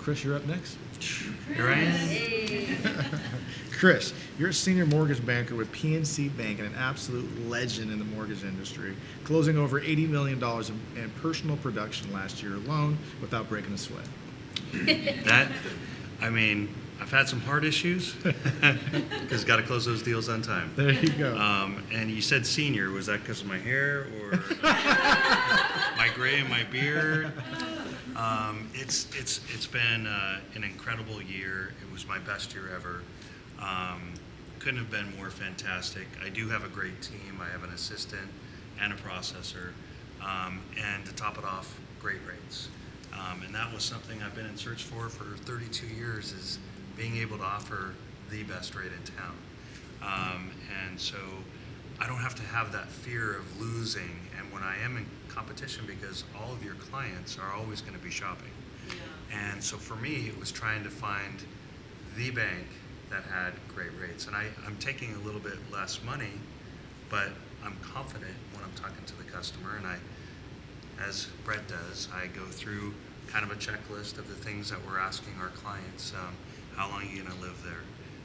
Chris, you're up next. Here I am. Chris, you're a senior mortgage banker with PNC Bank and an absolute legend in the mortgage industry, closing over $80 million in personal production last year alone without breaking a sweat. I've had some hard issues because got to close those deals on time. There you go. And you said senior. Was that because of my hair or my gray and my beard? It's been an incredible year. It was my best year ever. Couldn't have been more fantastic. I do have a great team. I have an assistant and a processor. And to top it off, great rates. And that was something I've been in search for 32 years, is being able to offer the best rate in town. And so I don't have to have that fear of losing. And when I am in competition, because all of your clients are always going to be shopping. Yeah. And so for me, it was trying to find the bank that had great rates. And I'm taking a little bit less money, but I'm confident when I'm talking to the customer. And as Brett does, I go through kind of a checklist of the things that we're asking our clients. How long are you going to live there?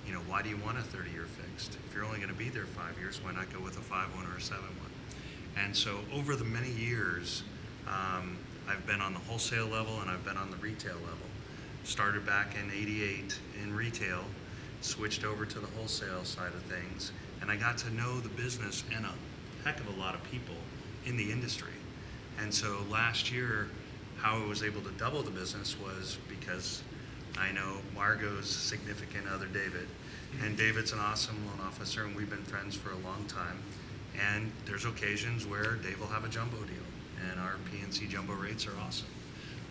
You know, why do you want a 30-year fixed? If you're only going to be there 5 years, why not go with a 5-1 or a 7-1? And so over the many years, I've been on the wholesale level and I've been on the retail level. Started back in '88 in retail, switched over to the wholesale side of things, and I got to know the business and a heck of a lot of people in the industry. And so last year, how I was able to double the business was because I know Margot's significant other, David, and David's an awesome loan officer, and we've been friends for a long time. And there's occasions where Dave will have a jumbo deal, and our PNC jumbo rates are awesome.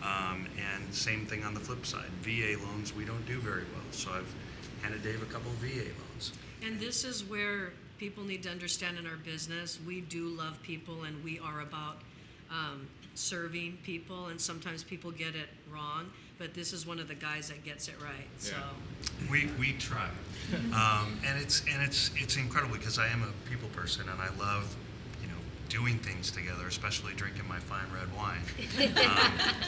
And same thing on the flip side. VA loans we don't do very well, so I've handed Dave a couple of VA loans. And this is where people need to understand in our business, we do love people and we are about serving people, and sometimes people get it wrong, but this is one of the guys that gets it right. So we try, and it's incredible because I am a people person and I love doing things together, especially drinking my fine red wine,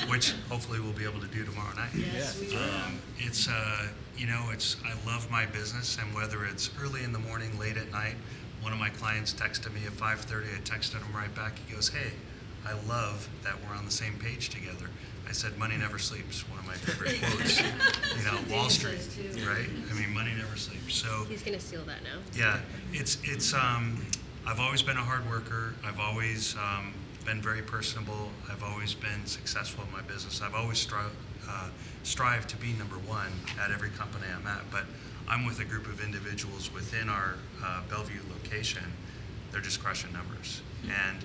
which hopefully we'll be able to do tomorrow night. Yes, we will. I love my business, and whether it's early in the morning, late at night, one of my clients texted me at 5:30. I texted him right back. He goes, "Hey, I love that we're on the same page together." I said, "Money never sleeps," one of my favorite quotes. Wall Street, right? I mean, money never sleeps. So he's gonna steal that now. Yeah, it's I've always been a hard worker. I've always been very personable. I've always been successful in my business. I've always strived to be number one at every company I'm at. But I'm with a group of individuals within our Bellevue location. They're just crushing numbers. And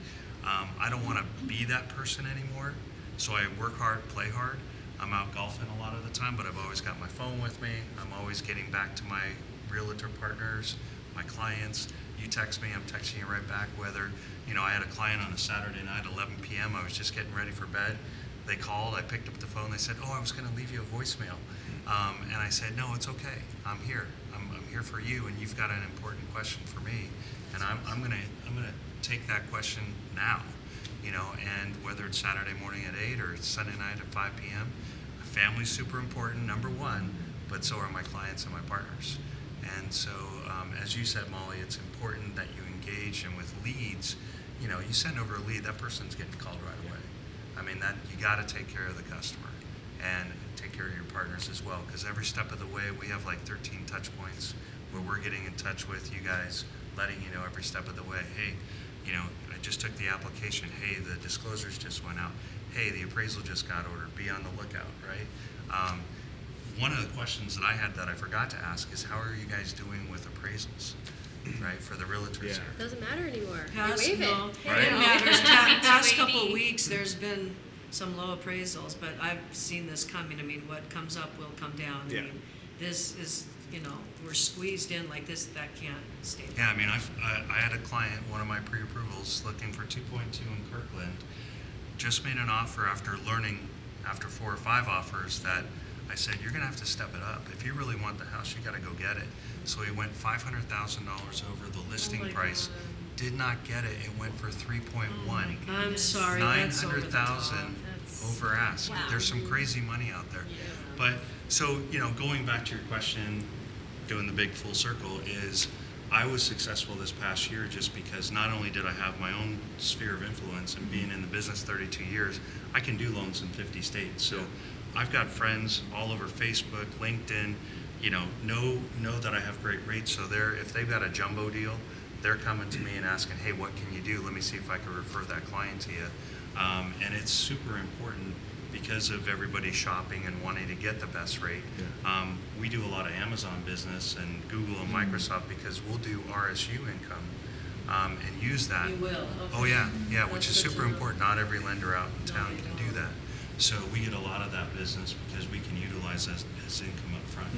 I don't want to be that person anymore. So I work hard, play hard. I'm out golfing a lot of the time, but I've always got my phone with me. I'm always getting back to my realtor partners, my clients. You text me, I'm texting you right back. Whether, I had a client on a Saturday night at 11 p.m. I was just getting ready for bed. They called, I picked up the phone. They said, "Oh, I was going to leave you a voicemail." And I said, "No, it's okay. I'm here. I'm here for you, and you've got an important question for me. And I'm going to take that question now." And whether it's Saturday morning at 8 or it's Sunday night at 5 p.m., family's super important, number one, but so are my clients and my partners. And so, as you said, Molly, it's important that you engage, and with leads, you send over a lead, that person's getting called right away. I mean, that you got to take care of the customer and take care of your partners as well, because every step of the way, we have like 13 touch points where we're getting in touch with you guys, letting you know every step of the way. Hey, I just took the application. Hey, the disclosures just went out. Hey, the appraisal just got ordered. Be on the lookout, right? One of the questions that I had that I forgot to ask is, how are you guys doing with appraisals, right, for the realtors here? Doesn't matter anymore. Past, They waive no, it. Right. it matters. Past couple of weeks, there's been some low appraisals, but I've seen this coming. I mean, what comes up will come down. Yeah. I mean, this is, we're squeezed in like this. That can't stay. Yeah, I mean, I had a client, one of my pre-approvals, looking for 2.2 in Kirkland, just made an offer after learning, after 4 or 5 offers, that I said, "You're going to have to step it up. If you really want the house, you got to go get it." So he went $500,000 over the listing price. God. Did not get it. It went for 3.1. I'm sorry. That's over the top. 900,000 over ask. There's some crazy money out there. But so, going back to your question, doing the big full circle is I was successful this past year just because not only did I have my own sphere of influence and being in the business 32 years, I can do loans in 50 states. So I've got friends all over Facebook, LinkedIn, know that I have great rates. So if they've got a jumbo deal, they're coming to me and asking, hey, what can you do? Let me see if I can refer that client to you. And it's super important because of everybody shopping and wanting to get the best rate. We do a lot of Amazon business and Google and Microsoft because we'll do RSU income and use that. You will. Okay. Oh yeah, That's which is good to super know. important. Not every lender out in town you can don't. do that. So we get a lot of that business because we can utilize that as income up front.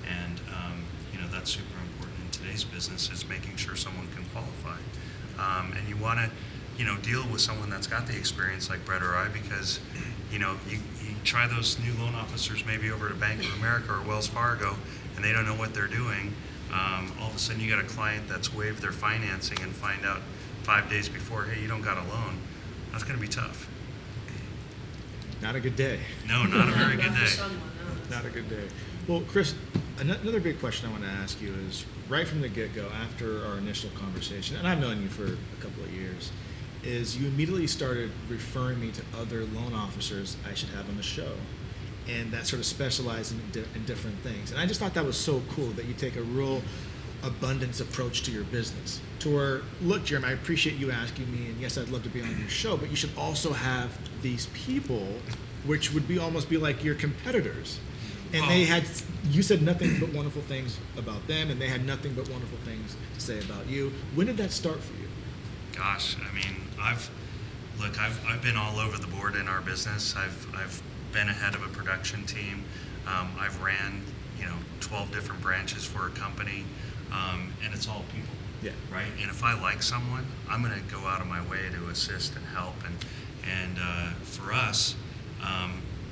And that's super important in today's business is making sure someone can qualify. And you want to deal with someone that's got the experience like Brett or I because, you try those new loan officers maybe over to Bank of America or Wells Fargo and they don't know what they're doing. All of a sudden you got a client that's waived their financing and find out 5 days before, hey, you don't got a loan. That's going to be tough. Not a good day. No, not a very good Not for day. someone, no. Not a good day. Well, Chris, another big question I want to ask you is right from the get-go, after our initial conversation, and I've known you for a couple of years, is you immediately started referring me to other loan officers I should have on the show, and that sort of specialize in different things. And I just thought that was so cool that you take a real abundance approach to your business. To where, look, Jeremy, I appreciate you asking me, and yes, I'd love to be on your show, but you should also have these people, which would almost be like your competitors. And you said nothing but wonderful things about them, and they had nothing but wonderful things to say about you. When did that start for you? Gosh, I mean, I've been all over the board in our business. I've been ahead of a production team. I've ran 12 different branches for a company, and it's all people. Yeah. Right. And if I like someone, I'm going to go out of my way to assist and help. And for us,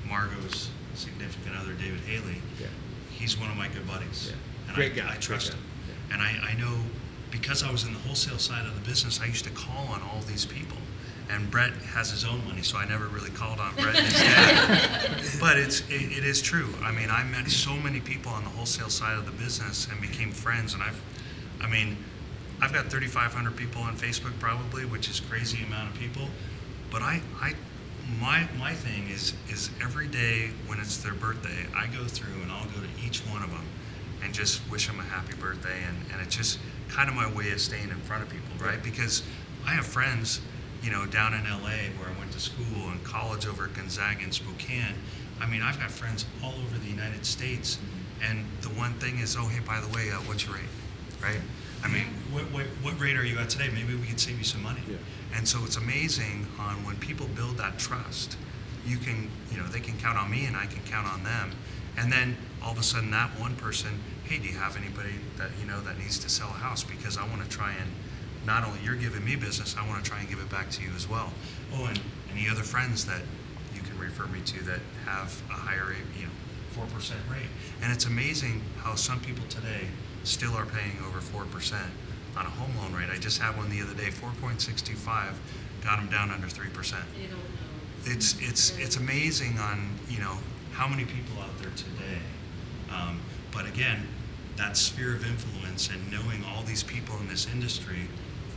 Margot's significant other, David Haley, he's one of my good buddies. Yeah. And Great guy. I trust Great him. guy. And I know because I was in the wholesale side of the business, I used to call on all these people. And Brett has his own money, so I never really called on Brett and his dad. But it is true. I mean, I met so many people on the wholesale side of the business and became friends. And I've got 3,500 people on Facebook probably, which is crazy amount of people. But my thing is every day when it's their birthday, I go through and I'll go to each one of them and just wish them a happy birthday. And it's just kind of my way of staying in front of people, right? Because I have friends, down in LA where I went to school and college over at Gonzaga and Spokane. I mean, I've got friends all over the United States. And the one thing is, oh, hey, by the way, what's your rate, right? I mean, what rate are you at today? Maybe we could save you some money. Yeah. And so it's amazing on when people build that trust, you can, they can count on me and I can count on them. And then all of a sudden that one person, hey, do you have anybody that, that needs to sell a house? Because I want to try and, not only you're giving me business, I want to try and give it back to you as well. Oh, and any other friends that you can refer me to that have a higher rate, 4% rate. And it's amazing how some people today still are paying over 4% on a home loan rate. I just had one the other day, 4.625, got them down under 3%. You don't know. It's amazing on how many people out there today. But again, that sphere of influence and knowing all these people in this industry,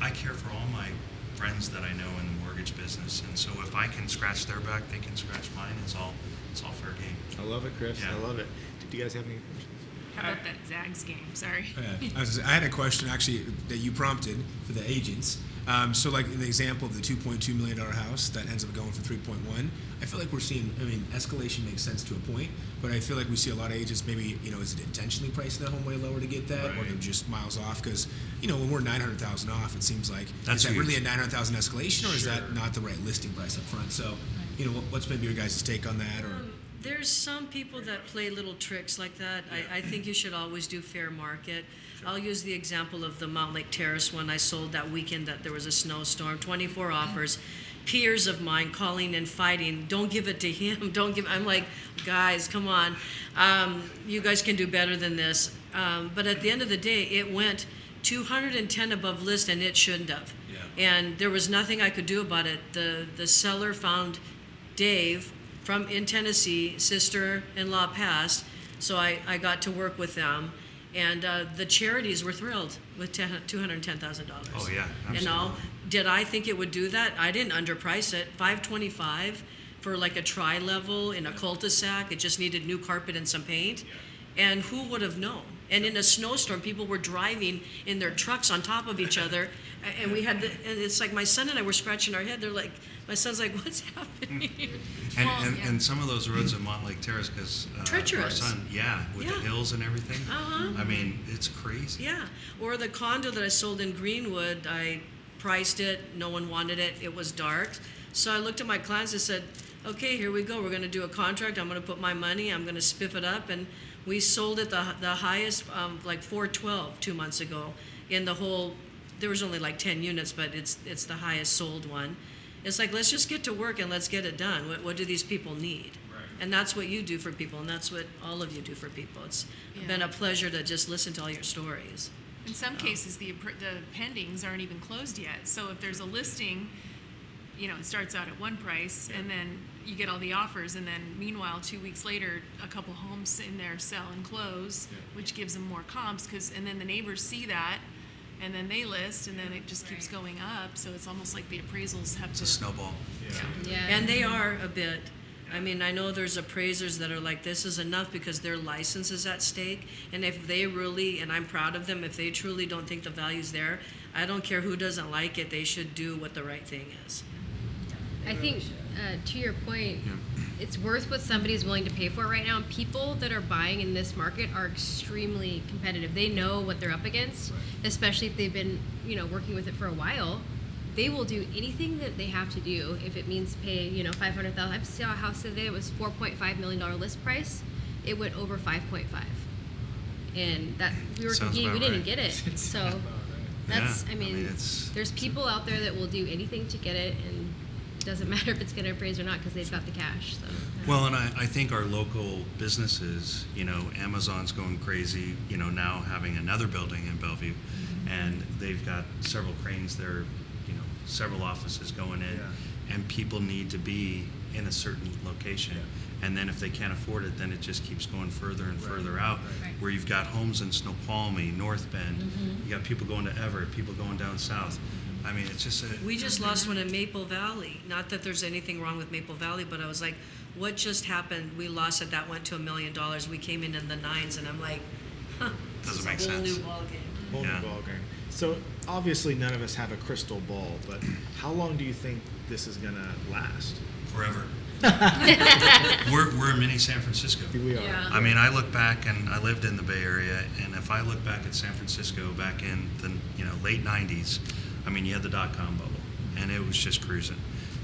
I care for all my friends that I know in the mortgage business, and so if I can scratch their back, they can scratch mine. It's all fair game. I love it, Chris. Yeah. I love it. Do you guys have any questions? How about that Zags game? Sorry. I had a question actually that you prompted for the agents. So like in the example of the $2.2 million house that ends up going for 3.1, I feel like we're seeing, escalation makes sense to a point, but I feel like we see a lot of agents maybe, is it intentionally pricing the home way lower to get that, or Right. they're just miles off? Because, when we're 900,000 off, it seems like, That's is that really a huge. 900,000 escalation, or is Sure. that not the right listing price up front? So, what's maybe your guys' take on that? Or There's some people that play little tricks like that. I think you should always do fair market. I'll use the example of the Mount Lake Terrace one I sold that weekend that there was a snowstorm, 24 offers. Peers of mine calling and fighting, don't give it to him, I'm like, guys, come on. You guys can do better than this. But at the end of the day, it went 210 above list and it shouldn't have. Yeah. And there was nothing I could do about it. The seller found Dave in Tennessee, sister-in-law passed, so I got to work with them. And the charities were thrilled with $210,000. Oh, yeah, You know, absolutely. did I think it would do that? I didn't underprice it. $525 for like a tri-level in a cul-de-sac. It just needed new carpet and some paint. And who would have known? And in a snowstorm, people were driving in their trucks on top of each other. And we had, and it's like my son and I were scratching our head. They're like, my son's like, what's happening? And some of those roads in Montlake Terrace, because our Treacherous. son, with the Yeah. hills and everything. Uh-huh. I mean, it's crazy. Yeah, or the condo that I sold in Greenwood, I priced it, no one wanted it, it was dark. So I looked at my clients and said, okay, here we go, we're gonna do a contract, I'm gonna put my money, I'm gonna spiff it up, and we sold it the highest, like 412 2 months ago. In the whole, there was only like 10 units, but it's the highest sold one. It's like, let's just get to work and let's get it done. What do these people need? Right. And that's what you do for people, and that's what all of you do for people. It's been a pleasure to just listen to all your stories. In some cases, the pendings aren't even closed yet. So if there's a listing, it starts out at one price, and then you get all the offers, and then meanwhile, 2 weeks later, a couple homes in there sell and close, which gives them more comps, and then the neighbors see that, and then they list, and then it just keeps going up. So it's almost like the appraisals have It's to. a snowball. Yeah. And they are a bit. I mean, I know there's appraisers that are like, this is enough because their license is at stake. And if they really, and I'm proud of them, if they truly don't think the value's there, I don't care who doesn't like it, they should do what the right thing is. I think, to your point, it's worth what somebody's willing to pay for right now. And people that are buying in this market are extremely competitive. They know what they're up against, especially if they've been, working with it for a while. They will do anything that they have to do if it means pay, $500,000. I saw a house today. It was $4.5 million list price. It went over 5.5, and that we were Sounds competing. We about didn't right. get it. So that's. Yeah, I mean, it's there's people out there that will do anything to get it, and it doesn't matter if it's going to appraise or not because they've got the cash. So. Well, and I think our local businesses, Amazon's going crazy, now having another building in Bellevue, and they've got several cranes there, several offices going in, and people need to be in a certain location. And then if they can't afford it, then it just keeps going further and further out, Right. where you've got homes in Snoqualmie, North Bend, you got people going to Everett, people going down south. I mean, it's just We just lost one in Maple Valley. Not that there's anything wrong with Maple Valley, but I was like, what just happened? We lost it. That went to $1 million. We came in the nines, and I'm like, this Doesn't is make a whole sense. new ballgame. Whole Yeah. new ballgame. So obviously none of us have a crystal ball, but how long do you think this is gonna last? forever. We're a mini San Francisco. We are. Yeah. I mean, I look back, and I lived in the Bay Area, and if I look back at San Francisco back in the late '90s, I mean, you had the dot-com bubble, and it was just cruising,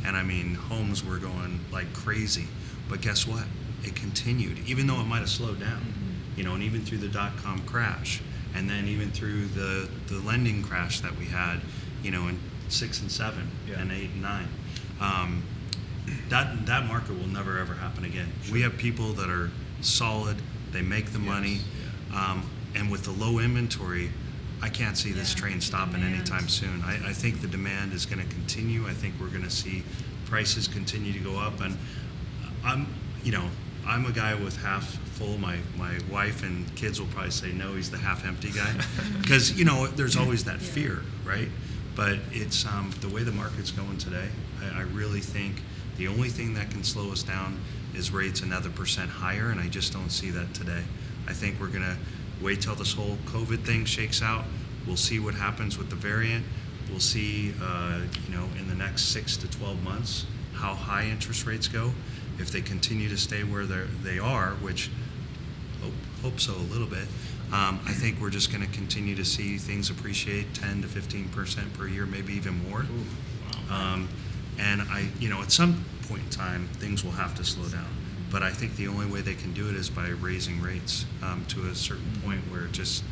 and I mean, homes were going like crazy. But guess what? It continued, even though it might have slowed down, and even through the dot-com crash, and then even through the lending crash that we had, in 6 and 7 and 8 and 9. That market will never ever happen again. We have people that are solid, they make the money, and with the low inventory, I can't see this train stopping anytime soon. I think the demand is going to continue. I think we're going to see prices continue to go up, and I'm a guy with half full. My wife and kids will probably say no, he's the half empty guy, because there's always that fear, right? But it's the way the market's going today. I really think the only thing that can slow us down is rates another % higher, and I just don't see that today. I think we're gonna wait till this whole COVID thing shakes out. We'll see what happens with the variant. We'll see, in the next 6 to 12 months, how high interest rates go. If they continue to stay where they are, which hope so a little bit, I think we're just going to continue to see things appreciate 10 to 15% per year, maybe even more. And at some point in time, things will have to slow down. But I think the only way they can do it is by raising rates to a certain point where it just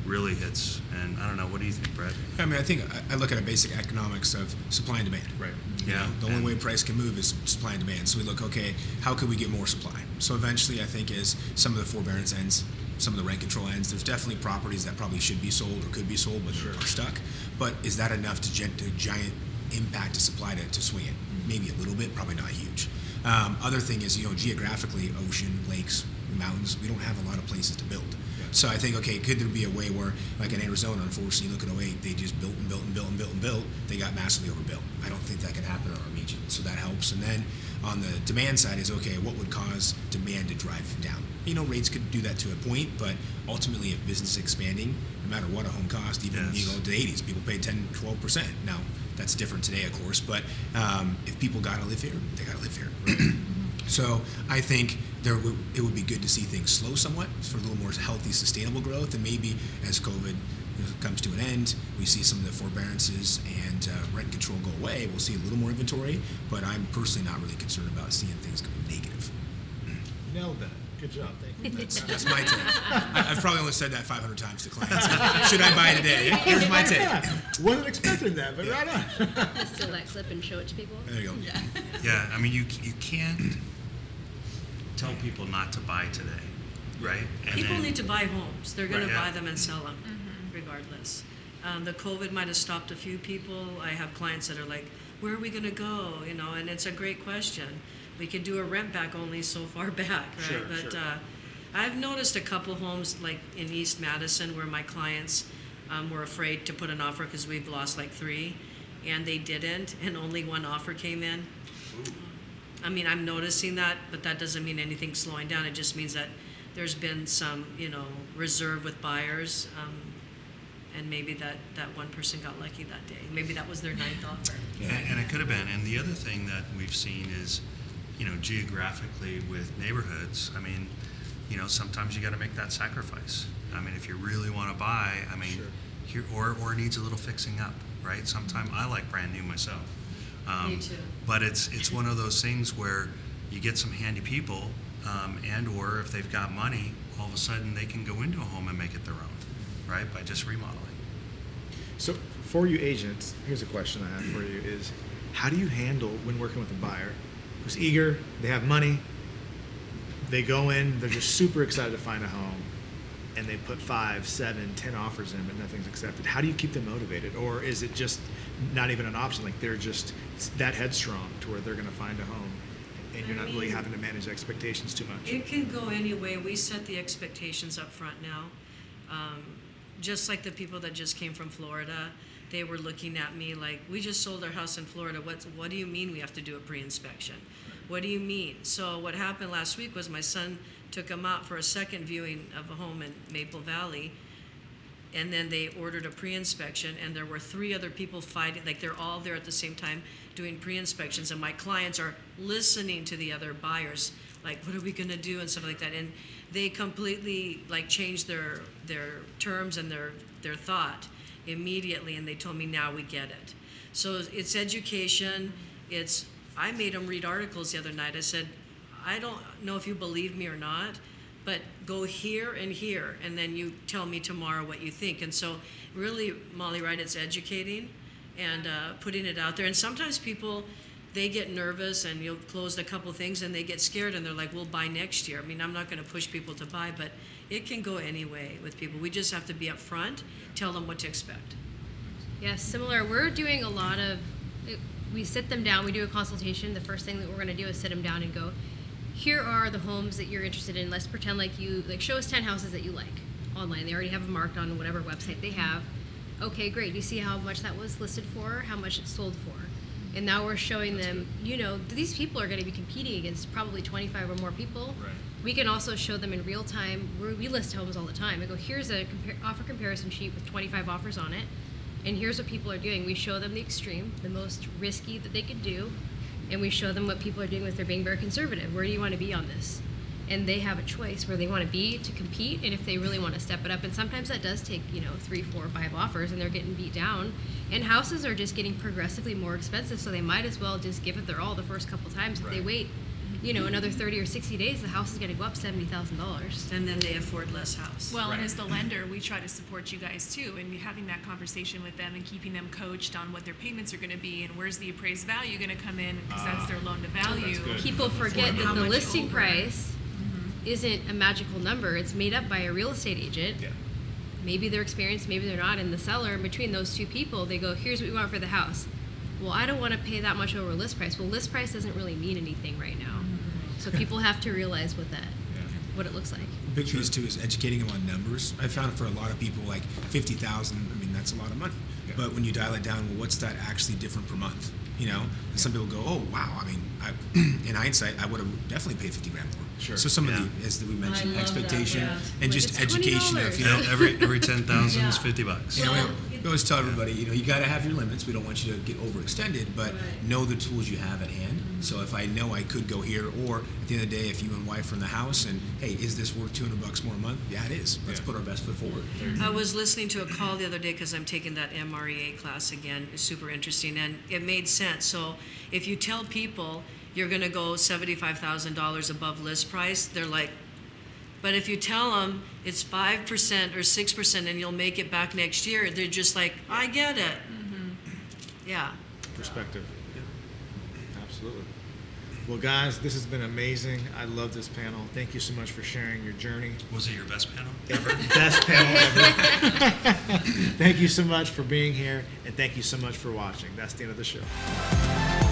really hits. And I don't know, what do you think, Brett? I mean, I think I look at a basic economics of supply and demand. Right. Yeah. The only way price can move is supply and demand. So we look, okay, how could we get more supply? So eventually, I think as some of the forbearance ends, some of the rent control ends, there's definitely properties that probably should be sold or could be sold, but they're stuck. But is that enough to giant impact to supply to swing it? Maybe a little bit, probably not huge. Other thing is, geographically, ocean, lakes, mountains, we don't have a lot of places to build. So I think, okay, could there be a way where, like in Arizona, unfortunately, look at 2008, they just built and built and built and built and built. They got massively overbuilt. I don't think that can happen in our region, so that helps. And then on the demand side is, okay, what would cause demand to drive down? Rates could do that to a point, but ultimately, if business is expanding, no matter what a home cost, even to the 80s, people paid 10, 12%. Now, that's different today, of course, but if people got to live here, they got to live here. Right? So I think it would be good to see things slow somewhat for a little more healthy, sustainable growth, and maybe as COVID comes to an end, we see some of the forbearances and rent control go away. We'll see a little more inventory, but I'm personally not really concerned about seeing things going negative. Nailed that. Good job. Thank you. That's my take. I've probably only said that 500 times to clients. Should I buy today? Here's my take. Wasn't expecting that, but right on. Steal that clip and show it to people. There you go. Yeah, I mean, you can't tell people not to buy today, right? And People then- need to buy homes. They're going Right, to yeah. buy them and sell them, regardless. The COVID might have stopped a few people. I have clients that are like, where are we going to go? And it's a great question. We could do a rent back only so far back, right? Sure, But sure. I've noticed a couple homes like in East Madison where my clients were afraid to put an offer because we've lost like 3, and they didn't, and only 1 offer came in. I mean, I'm noticing that, but that doesn't mean anything's slowing down. It just means that there's been some, reserve with buyers, and maybe that one person got lucky that day. Maybe that was their 9th offer. And it could have been. And the other thing that we've seen is, geographically with neighborhoods, I mean, sometimes you got to make that sacrifice. I mean, if you really want to buy, I mean, Sure. or it needs a little fixing up, right? Sometimes I like brand new myself. Me too. But it's one of those things where you get some handy people, and or if they've got money, all of a sudden they can go into a home and make it their own, right? By just remodeling. So for you agents, here's a question I have for you is, how do you handle when working with a buyer who's eager, they have money, they go in, they're just super excited to find a home, and they put 5, 7, 10 offers in, but nothing's accepted. How do you keep them motivated? Or is it just not even an option? Like they're just that headstrong to where they're going to find a home, and you're not really having to manage expectations too much. It can go any way. We set the expectations up front now. Just like the people that just came from Florida, they were looking at me like, we just sold our house in Florida. What do you mean we have to do a pre-inspection? What do you mean? So what happened last week was my son took them out for a second viewing of a home in Maple Valley, and then they ordered a pre-inspection, and there were 3 other people fighting, like they're all there at the same time doing pre-inspections, and my clients are listening to the other buyers, like, what are we gonna do and stuff like that, and they completely like changed their terms and their thought immediately, and they told me, now we get it. So it's education. I made them read articles the other night. I said, I don't know if you believe me or not, but go here and here, and then you tell me tomorrow what you think. And so really, Molly, right, it's educating and putting it out there. And sometimes people, they get nervous, and you'll close a couple things and they get scared and they're like, we'll buy next year. I mean, I'm not going to push people to buy, but it can go any way with people. We just have to be upfront, tell them what to expect. Yeah, similar. We're doing a lot of, we sit them down, we do a consultation. The first thing that we're going to do is sit them down and go, here are the homes that you're interested in. Let's pretend like show us 10 houses that you like online. They already have them marked on whatever website they have. Okay, great. Do you see how much that was listed for, how much it's sold for? And now we're showing them, these people are going to be competing against probably 25 or more people. Right. We can also show them in real time. We list homes all the time. I go, here's a offer comparison sheet with 25 offers on it, and here's what people are doing. We show them the extreme, the most risky that they could do, and we show them what people are doing with their being very conservative. Where do you want to be on this? And they have a choice where they want to be to compete, and if they really want to step it up. And sometimes that does take 3, 4, 5 offers, and they're getting beat down. And houses are just getting progressively more expensive, so they might as well just give it their all the first couple times. If they wait, another 30 or 60 days, the house is going to go up $70,000. And then they afford less house. Well, and as the lender, we try to support you guys too, and having that conversation with them and keeping them coached on what their payments are going to be and where's the appraised value going to come in, because that's their loan to value. good. People forget How that the much listing over. price isn't a magical number. It's made up by a real estate agent. Yeah. Maybe they're experienced, maybe they're not. And the seller, in between those two people, they go, here's what we want for the house. Well, I don't want to pay that much over list price. Well, list price doesn't really mean anything right now. So people have to realize what it looks like. Big piece too is educating them on numbers. I found for a lot of people, like 50,000. I mean, that's a lot of money. Yeah. But when you dial it down, well, what's that actually different per month? You know, and some people go, oh wow. I mean, in hindsight, I would have definitely paid 50 grand more. Sure. So some Yeah. of the, as we mentioned, love that, expectation yeah. and Like, just it's education of $20. you You know. know, every 10,000 is Yeah. $50. You know, Well, we always tell everybody, you know, you got to have your limits. We don't want you to get overextended, but Right. know the tools you have at hand. So if I know I could go here, or at the end of the day, if you and wife are in the house and, hey, is this worth $200 more a month? Yeah, it is. Let's Yeah. put our best foot forward. I was listening to a call the other day because I'm taking that MREA class again. It's super interesting, and it made sense. So if you tell people you're going to go $75,000 above list price, they're like, but if you tell them it's 5% or 6% and you'll make it back next year, they're just like, I get it. Yeah. Perspective. Absolutely. Well, guys, this has been amazing. I love this panel. Thank you so much for sharing your journey. Was it your best panel? Best panel ever. Thank you so much for being here, and thank you so much for watching. That's the end of the show.